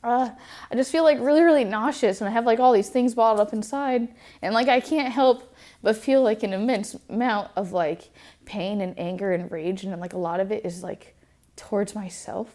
I just feel like really, really nauseous, and I have like all these things bottled up inside, and like I can't help but feel like an immense amount of like pain and anger and rage, and then like a lot of it is like towards myself,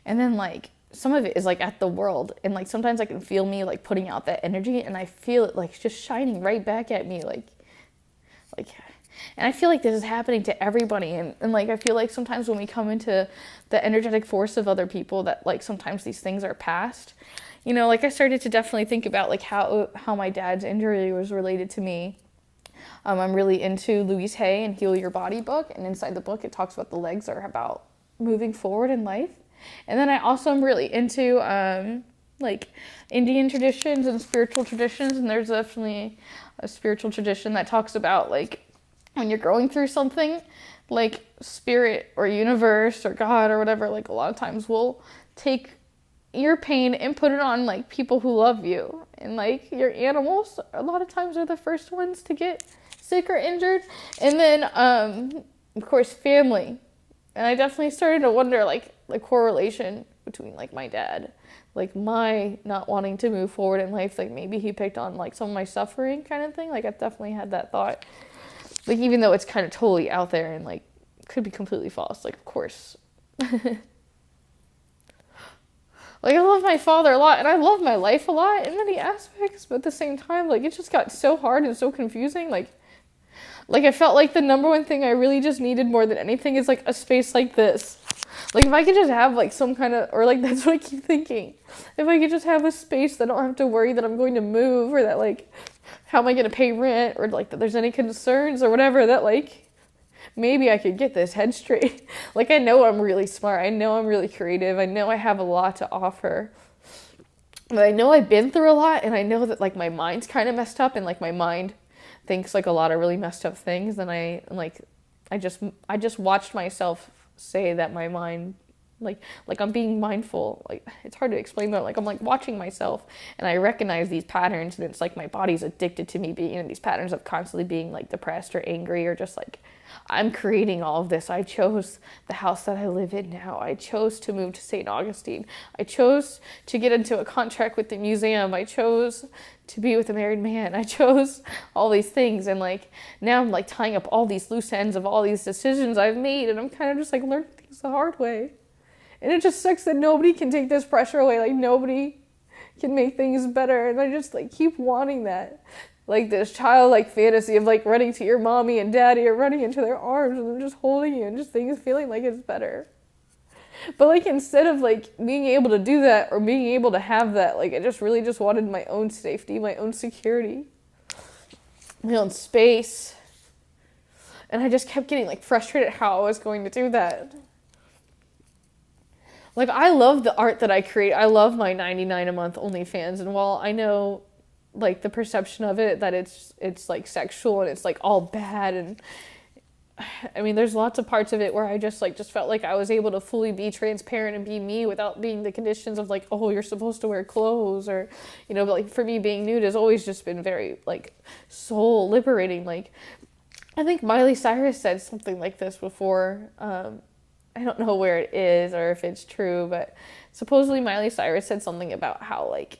and then like some of it is like at the world, and like sometimes I can feel me like putting out that energy, and I feel it like just shining right back at me, like and I feel like this is happening to everybody, and like I feel like sometimes when we come into the energetic force of other people, that like sometimes these things are past, you know. Like I started to definitely think about like how my dad's injury was related to me. I'm really into Louise Hay and Heal Your Body book, and inside the book it talks about the legs are about moving forward in life. And then I also am really into like Indian traditions and spiritual traditions, and there's definitely a spiritual tradition that talks about like when you're going through something, like spirit or universe or God or whatever, like a lot of times will take your pain and put it on like people who love you, and like your animals a lot of times are the first ones to get sick or injured, and then of course family. And I definitely started to wonder like the correlation between like my dad, like my not wanting to move forward in life, like maybe he picked on like some of my suffering kind of thing. Like I've definitely had that thought, like even though it's kind of totally out there and like could be completely false, like of course. Like I love my father a lot, and I love my life a lot in many aspects, but at the same time like it just got so hard and so confusing. Like I felt like the number one thing I really just needed more than anything is like a space like this. Like if I could just have like some kind of, or like that's what I keep thinking, if I could just have a space that I don't have to worry that I'm going to move, or that like how am I going to pay rent, or like that there's any concerns or whatever, that like maybe I could get this head straight. Like I know I'm really smart, I know I'm really creative, I know I have a lot to offer, but I know I've been through a lot, and I know that like my mind's kind of messed up, and like my mind thinks like a lot of really messed up things, and I just watched myself say that my mind like I'm being mindful. Like it's hard to explain, but like I'm like watching myself, and I recognize these patterns, and it's like my body's addicted to me being in these patterns of constantly being like depressed or angry, or just like I'm creating all of this. I chose the house that I live in now. I chose to move to St. Augustine. I chose to get into a contract with the museum. I chose to be with a married man. I chose all these things, and like now I'm like tying up all these loose ends of all these decisions I've made, and I'm kind of just like learning things the hard way. And it just sucks that nobody can take this pressure away. Like nobody can make things better, and I just like keep wanting that. Like this childlike fantasy of like running to your mommy and daddy, or running into their arms and them just holding you and just things feeling like it's better. But like instead of like being able to do that or being able to have that, like I just really just wanted my own safety, my own security, my own space. And I just kept getting like frustrated how I was going to do that. Like I love the art that I create. I love my $99 a month OnlyFans, and while I know like the perception of it that it's like sexual and it's like all bad, and I mean there's lots of parts of it where I just felt like I was able to fully be transparent and be me without being the conditions of like, oh, you're supposed to wear clothes, or you know. But like for me, being nude has always just been very like soul liberating. Like I think Miley Cyrus said something like this before. I don't know where it is or if it's true, but supposedly Miley Cyrus said something about how like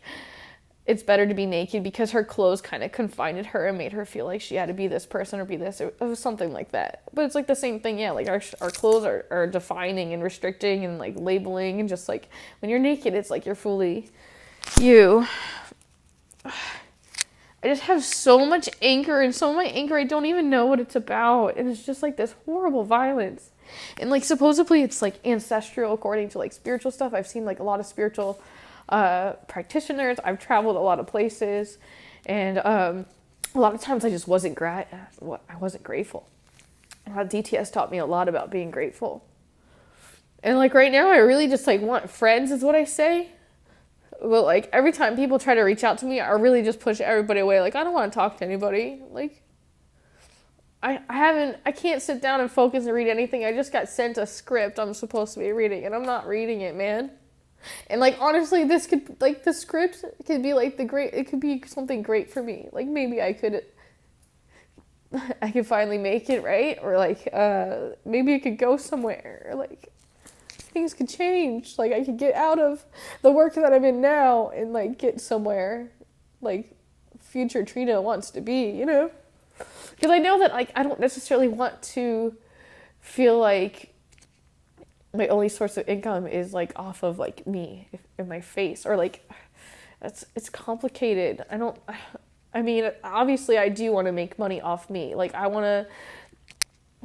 it's better to be naked because her clothes kind of confined her and made her feel like she had to be this person or be this. It was something like that. But it's like the same thing, yeah. Like our clothes are defining and restricting and like labeling, and just like when you're naked, it's like you're fully you. I just have so much anger, and some of my anger I don't even know what it's about, and it's just like this horrible violence. And like supposedly it's like ancestral according to like spiritual stuff. I've seen like a lot of spiritual practitioners. I've traveled a lot of places, and a lot of times I just wasn't grateful. DTS taught me a lot about being grateful. And like right now I really just like want friends is what I say. But like every time people try to reach out to me, I really just push everybody away. Like I don't want to talk to anybody. Like I can't sit down and focus and read anything. I just got sent a script I'm supposed to be reading, and I'm not reading it, man. And like honestly, this could like the script could be like it could be something great for me. Like maybe I could finally make it, right? Or like maybe it could go somewhere. Or like things could change. Like, I could get out of the work that I'm in now and, like, get somewhere, like, future Trina wants to be, you know? Because I know that, like, I don't necessarily want to feel like my only source of income is, like, off of, like, me in my face. Or, like, it's complicated. I mean, obviously I do want to make money off me. Like, I want to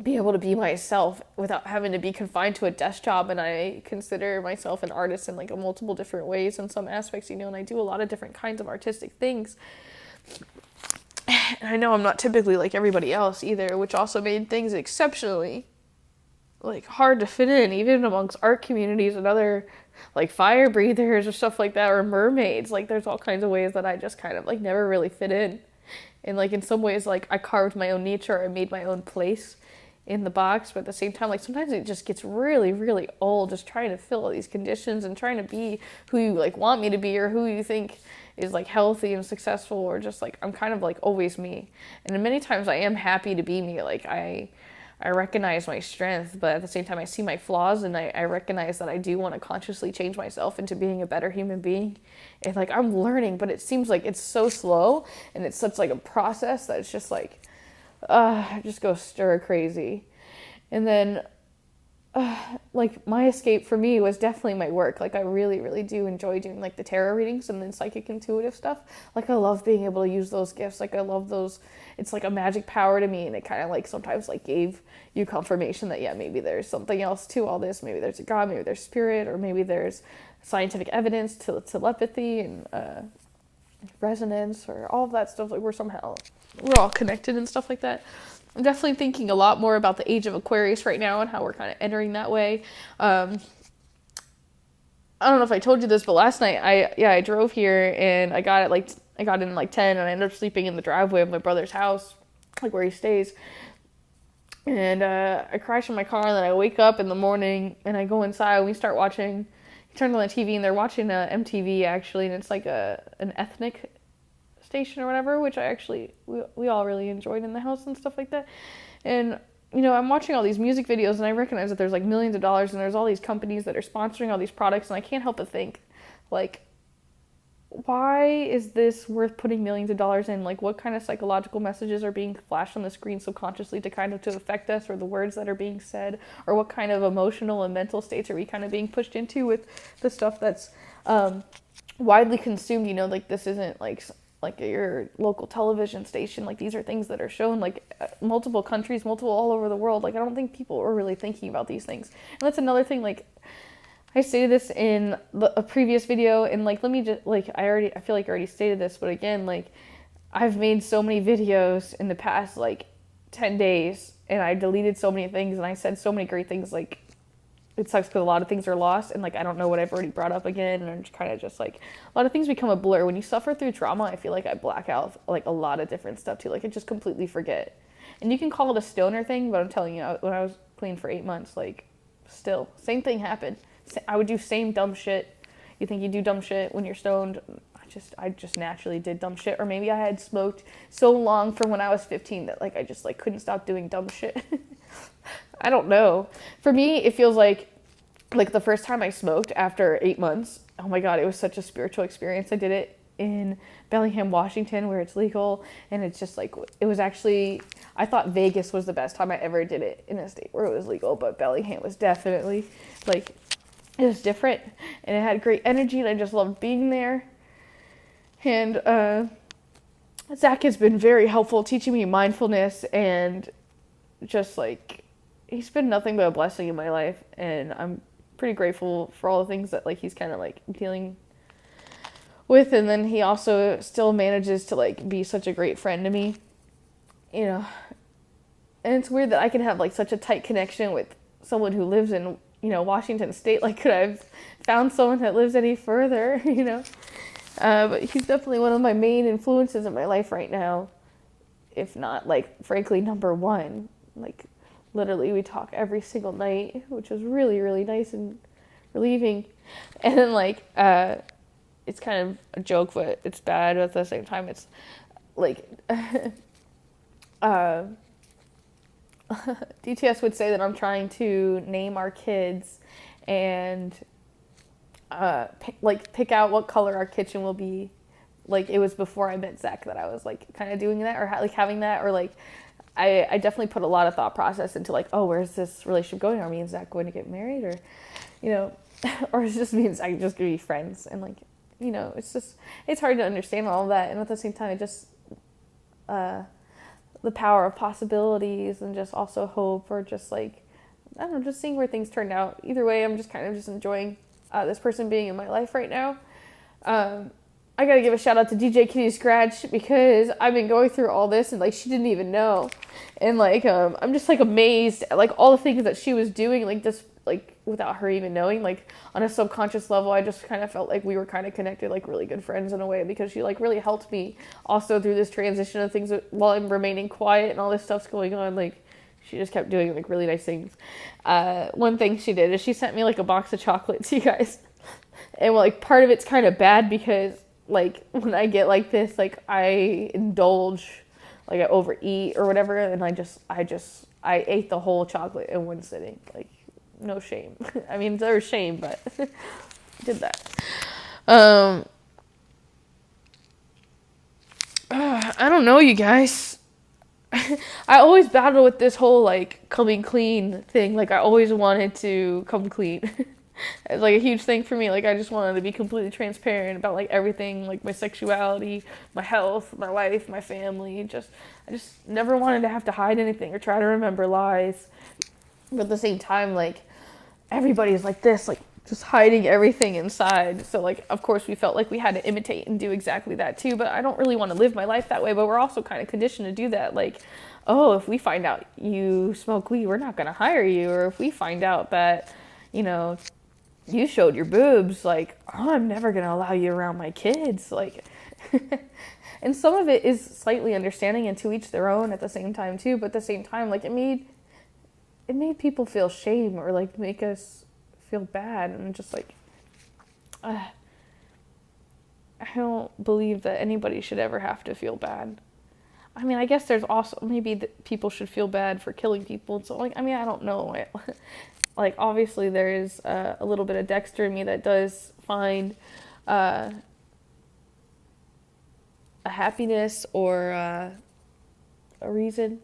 be able to be myself without having to be confined to a desk job, and I consider myself an artist in, like, a multiple different ways in some aspects, you know, and I do a lot of different kinds of artistic things. And I know I'm not typically like everybody else either, which also made things exceptionally, like, hard to fit in, even amongst art communities and other, like, fire breathers or stuff like that, or mermaids. Like, there's all kinds of ways that I just kind of, like, never really fit in. And, like, in some ways, like, I carved my own niche, or I made my own place in the box, but at the same time, like, sometimes it just gets really, really old just trying to fill all these conditions and trying to be who you, like, want me to be, or who you think is, like, healthy and successful, or just, like, I'm kind of, like, always me. And many times I am happy to be me. Like, I recognize my strength, but at the same time I see my flaws, and I recognize that I do want to consciously change myself into being a better human being. And, like, I'm learning, but it seems like it's so slow, and it's such, like, a process that it's just like, I just go stir crazy. And then, like, my escape for me was definitely my work. Like, I really, really do enjoy doing, like, the tarot readings and then psychic intuitive stuff. Like, I love being able to use those gifts. Like, I love those. It's like a magic power to me, and it kind of, like, sometimes, like, gave you confirmation that, yeah, maybe there's something else to all this. Maybe there's a God, maybe there's spirit, or maybe there's scientific evidence to telepathy and resonance, or all of that stuff. Like, we're all connected and stuff like that. I'm definitely thinking a lot more about the age of Aquarius right now and how we're kind of entering that way. I don't know if I told you this, but last night I drove here, and I got in like 10, and I ended up sleeping in the driveway of my brother's house, like, where he stays. And I crash in my car, and then I wake up in the morning, and I go inside, and we start watching. Turn on the TV, and they're watching MTV, actually, and it's like an ethnic station or whatever, which we all really enjoyed in the house and stuff like that. And, you know, I'm watching all these music videos, and I recognize that there's, like, millions of dollars, and there's all these companies that are sponsoring all these products, and I can't help but think, like, why is this worth putting millions of dollars in? Like, what kind of psychological messages are being flashed on the screen subconsciously to affect us, or the words that are being said, or what kind of emotional and mental states are we kind of being pushed into with the stuff that's widely consumed? You know, like, this isn't like your local television station. Like, these are things that are shown, like, multiple countries, all over the world. Like, I don't think people are really thinking about these things. And that's another thing, like, I stated this in a previous video, and, like, let me just, like, I feel like I already stated this, but again, like, I've made so many videos in the past, like, 10 days, and I deleted so many things, and I said so many great things. Like, it sucks because a lot of things are lost, and, like, I don't know what I've already brought up again, and I'm just kind of just, like, a lot of things become a blur. When you suffer through trauma, I feel like I black out, like, a lot of different stuff, too. Like, I just completely forget. And you can call it a stoner thing, but I'm telling you, when I was clean for 8 months, like, still, same thing happened. I would do same dumb shit. You think you do dumb shit when you're stoned? I just naturally did dumb shit. Or maybe I had smoked so long from when I was 15 that, like, I just, like, couldn't stop doing dumb shit. I don't know. For me, it feels like the first time I smoked after 8 months, oh my God, it was such a spiritual experience. I did it in Bellingham, Washington, where it's legal, and it's just, like, it was actually, I thought Vegas was the best time I ever did it in a state where it was legal, but Bellingham was definitely, like, it was different, and it had great energy, and I just loved being there. And Zach has been very helpful teaching me mindfulness, and just, like, he's been nothing but a blessing in my life, and I'm pretty grateful for all the things that, like, he's kind of, like, dealing with. And then he also still manages to, like, be such a great friend to me, you know. And it's weird that I can have, like, such a tight connection with someone who lives in, you know, Washington State. Like, could I have found someone that lives any further, you know? But he's definitely one of my main influences in my life right now, if not, like, frankly, number one. Like, literally, we talk every single night, which is really, really nice and relieving. And then, like, it's kind of a joke, but it's bad, but at the same time, it's, like, DTS would say that I'm trying to name our kids and pick out what color our kitchen will be. Like, it was before I met Zach that I was like kind of doing that, or having that, or like I definitely put a lot of thought process into like, oh, where's this relationship going? Are me and Zach going to get married, or or is it just me and Zach just gonna be friends? And like, it's hard to understand all of that, and at the same time, it just the power of possibilities, and just also hope, or just like, I don't know, just seeing where things turned out. Either way, I'm just kind of just enjoying this person being in my life right now. I gotta give a shout out to DJ Kitty Scratch, because I've been going through all this and like she didn't even know, and like I'm just like amazed at like all the things that she was doing, like just like without her even knowing, like on a subconscious level. I just kind of felt like we were kind of connected, like really good friends in a way, because she like really helped me also through this transition of things while I'm remaining quiet and all this stuff's going on. Like, she just kept doing like really nice things. One thing she did is she sent me like a box of chocolates, you guys. And like part of it's kind of bad, because like when I get like this, like I indulge, like I overeat or whatever, and I ate the whole chocolate in one sitting. Like, no shame. I mean, there was shame, but did that. I don't know, you guys. I always battle with this whole like coming clean thing. Like, I always wanted to come clean. It's like a huge thing for me. Like, I just wanted to be completely transparent about like everything, like my sexuality, my health, my life, my family. I just never wanted to have to hide anything or try to remember lies. But at the same time, like, everybody's like this, like just hiding everything inside. So like, of course, we felt like we had to imitate and do exactly that too. But I don't really want to live my life that way. But we're also kind of conditioned to do that. Like, oh, if we find out you smoke weed, we're not going to hire you. Or if we find out that, you showed your boobs, like, oh, I'm never going to allow you around my kids. Like, and some of it is slightly understanding, and to each their own at the same time too. But at the same time, like, it made people feel shame, or like make us feel bad, and just like, I don't believe that anybody should ever have to feel bad. I mean, I guess there's also maybe that people should feel bad for killing people. So like, I mean, I don't know. Like, obviously there is a little bit of Dexter in me that does find a happiness or a reason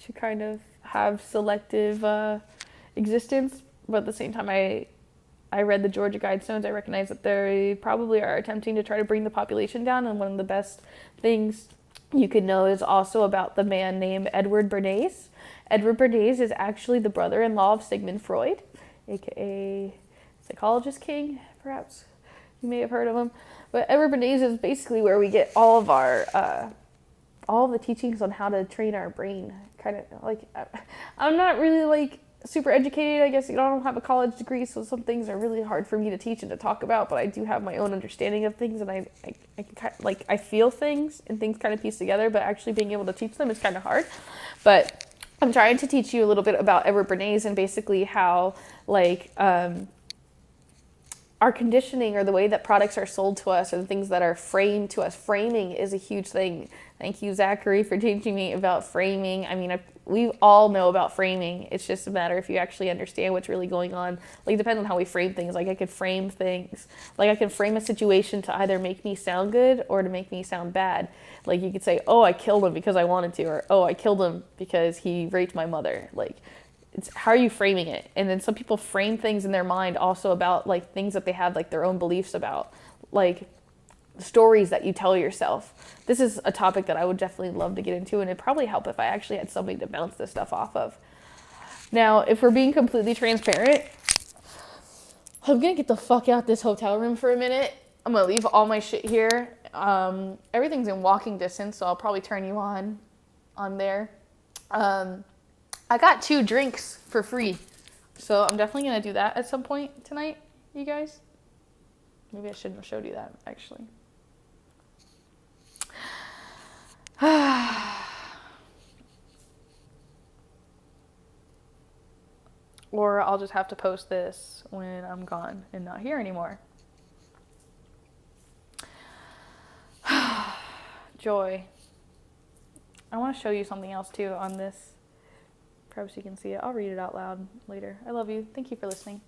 to kind of have selective existence. But at the same time, I read the Georgia Guidestones. I recognize that they probably are attempting to try to bring the population down, and one of the best things you could know is also about the man named Edward Bernays. Edward Bernays is actually the brother-in-law of Sigmund Freud, aka Psychologist King, perhaps. You may have heard of him. But Edward Bernays is basically where we get all of our, all of the teachings on how to train our brain. Kind of like, I'm not really like super educated. I guess I don't have a college degree, so some things are really hard for me to teach and to talk about, but I do have my own understanding of things, and I can kind of, like, I feel things, and things kind of piece together, but actually being able to teach them is kind of hard. But I'm trying to teach you a little bit about Edward Bernays, and basically how, like, our conditioning, or the way that products are sold to us, or the things that are framed to us. Framing is a huge thing. Thank you, Zachary, for teaching me about framing. I mean, we all know about framing. It's just a matter if you actually understand what's really going on. Like, it depends on how we frame things. Like, I could frame things. Like, I can frame a situation to either make me sound good or to make me sound bad. Like, you could say, oh, I killed him because I wanted to, or, oh, I killed him because he raped my mother. Like, it's how are you framing it? And then some people frame things in their mind also about like things that they have like their own beliefs about, like stories that you tell yourself. This is a topic that I would definitely love to get into, and it'd probably help if I actually had somebody to bounce this stuff off of. Now, if we're being completely transparent, I'm gonna get the fuck out this hotel room for a minute. I'm gonna leave all my shit here. Everything's in walking distance, so I'll probably turn you on there. I got 2 drinks for free, so I'm definitely going to do that at some point tonight, you guys. Maybe I shouldn't have showed you that, actually. Or I'll just have to post this when I'm gone and not here anymore. Joy. I want to show you something else, too, on this Perhaps you can see it. I'll read it out loud later. I love you. Thank you for listening.